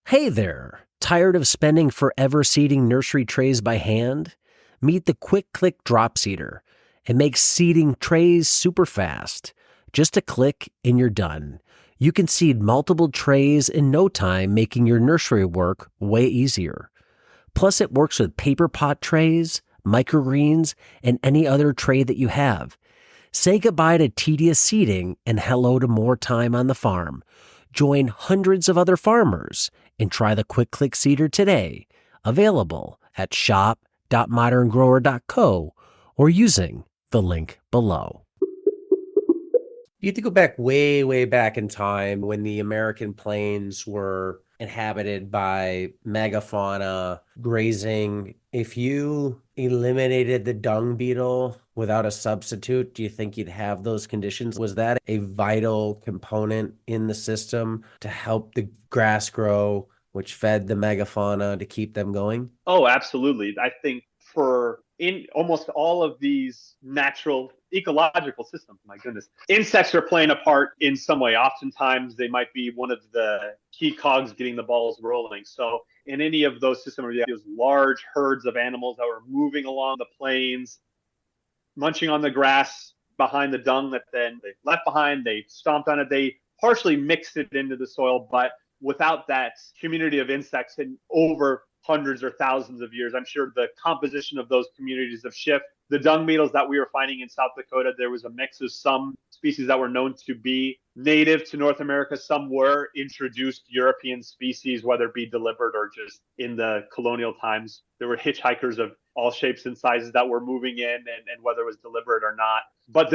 Hey there! Tired of spending forever seeding nursery trays by hand? Meet the Quick Click Drop Seeder. It makes seeding trays super fast. Just a click and you're done. You can seed multiple trays in no time, making your nursery work way easier. Plus, it works with paper pot trays, microgreens, and any other tray that you have. Say goodbye to tedious seeding and hello to more time on the farm. Join hundreds of other farmers and try the Quick Click Seeder today. Available at shop.moderngrower.co or using the link below. You have to go back way, way back in time when the American plains were inhabited by megafauna grazing. If you eliminated the dung beetle without a substitute, do you think you'd have those conditions? Was that a vital component in the system to help the grass grow, which fed the megafauna to keep them going? Oh, absolutely. I think for in almost all of these natural ecological systems, my goodness, insects are playing a part in some way. Oftentimes, they might be one of the key cogs getting the balls rolling. So, in any of those systems, where you have those large herds of animals that were moving along the plains, munching on the grass behind the dung that then they left behind, they stomped on it, they partially mixed it into the soil, but without that community of insects in over hundreds or thousands of years, I'm sure the composition of those communities have shifted. The dung beetles that we were finding in South Dakota, there was a mix of some species that were known to be native to North America. Some were introduced European species, whether it be delivered or just in the colonial times. There were hitchhikers of all shapes and sizes that were moving in, and whether it was deliberate or not. But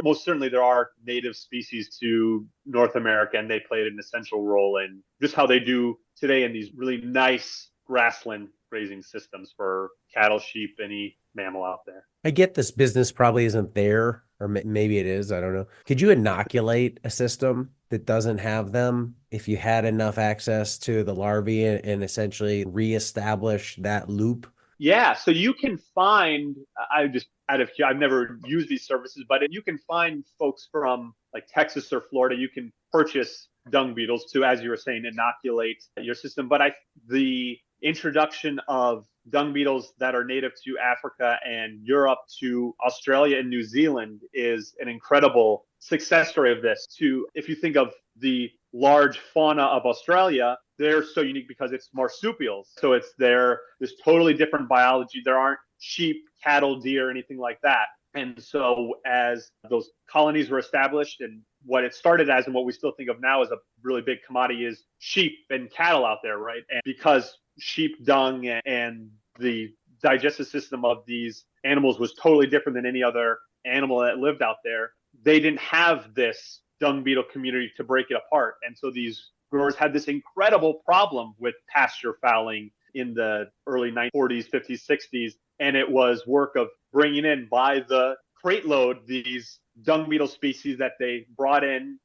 most certainly there are native species to North America, and they played an essential role in just how they do today in these really nice grassland grazing systems for cattle, sheep, any mammal out there. I get this business probably isn't there, or maybe it is. I don't know. Could you inoculate a system that doesn't have them if you had enough access to the larvae and essentially reestablish that loop? Yeah, so you can find, I just out of here, I've never used these services, but you can find folks from like Texas or Florida. You can purchase dung beetles to, as you were saying, inoculate your system. But the introduction of dung beetles that are native to Africa and Europe to Australia and New Zealand is an incredible success story of this. If you think of the large fauna of Australia, they're so unique because it's marsupials. So there's totally different biology. There aren't sheep, cattle, deer, anything like that. And so as those colonies were established, and what it started as and what we still think of now as a really big commodity is sheep and cattle out there, right? And because sheep dung and the digestive system of these animals was totally different than any other animal that lived out there, they didn't have this dung beetle community to break it apart. And so these growers had this incredible problem with pasture fouling in the early 1940s, 50s, 60s. And it was work of bringing in by the crate load these dung beetle species that they brought in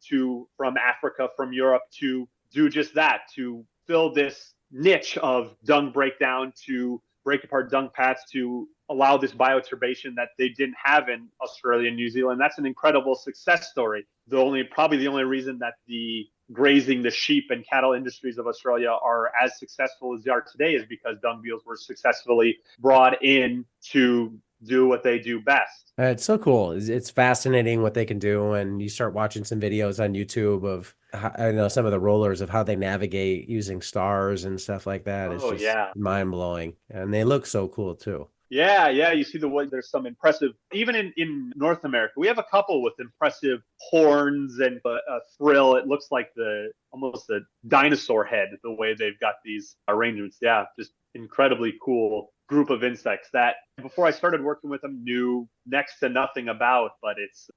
from Africa, from Europe, to do just that, to fill this niche of dung breakdown, to break apart dung pats, to allow this bioturbation that they didn't have in Australia and New Zealand. That's an incredible success story. Probably the only reason that the grazing, the sheep and cattle industries of Australia are as successful as they are today is because dung beetles were successfully brought in to do what they do best. It's so cool. It's fascinating what they can do. And you start watching some videos on YouTube of, I know, some of the rollers of how they navigate using stars and stuff like that. It's Oh just yeah. mind blowing. And they look so cool too. Yeah, yeah. You see the way there's some impressive, even in North America, we have a couple with impressive horns and a frill. It looks like almost a dinosaur head, the way they've got these arrangements. Yeah, just incredibly cool group of insects that before I started working with them knew next to nothing about. But it's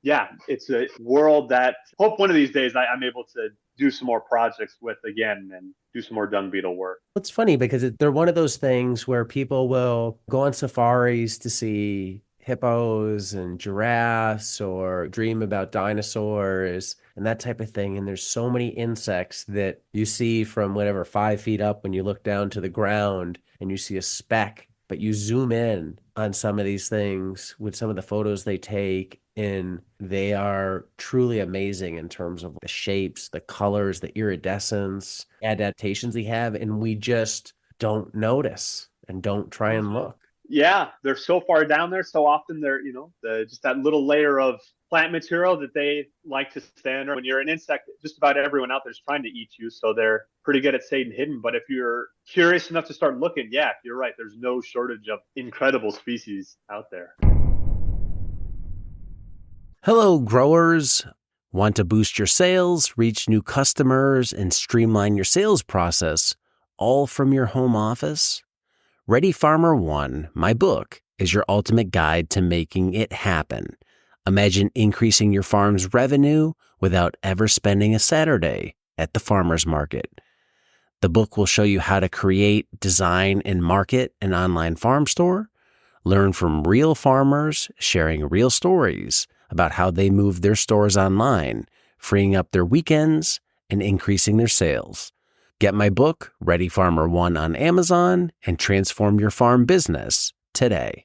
a world that hope one of these days I'm able to do some more projects with again and do some more dung beetle work. It's funny because they're one of those things where people will go on safaris to see hippos and giraffes or dream about dinosaurs and that type of thing. And there's so many insects that you see from whatever 5 feet up when you look down to the ground and you see a speck but you zoom in on some of these things with some of the photos they take, and they are truly amazing in terms of the shapes, the colors, the iridescence, adaptations they have, and we just don't notice and don't try and look. Yeah, they're so far down there. So often they're, just that little layer of plant material that they like to stand on. When you're an insect, just about everyone out there is trying to eat you. So they're pretty good at staying hidden. But if you're curious enough to start looking, yeah, you're right. There's no shortage of incredible species out there. Hello, growers. Want to boost your sales, reach new customers, and streamline your sales process, all from your home office? Ready Farmer One, my book, is your ultimate guide to making it happen. Imagine increasing your farm's revenue without ever spending a Saturday at the farmer's market. The book will show you how to create, design, and market an online farm store. Learn from real farmers sharing real stories about how they move their stores online, freeing up their weekends and increasing their sales. Get my book, Ready Farmer One, on Amazon and transform your farm business today.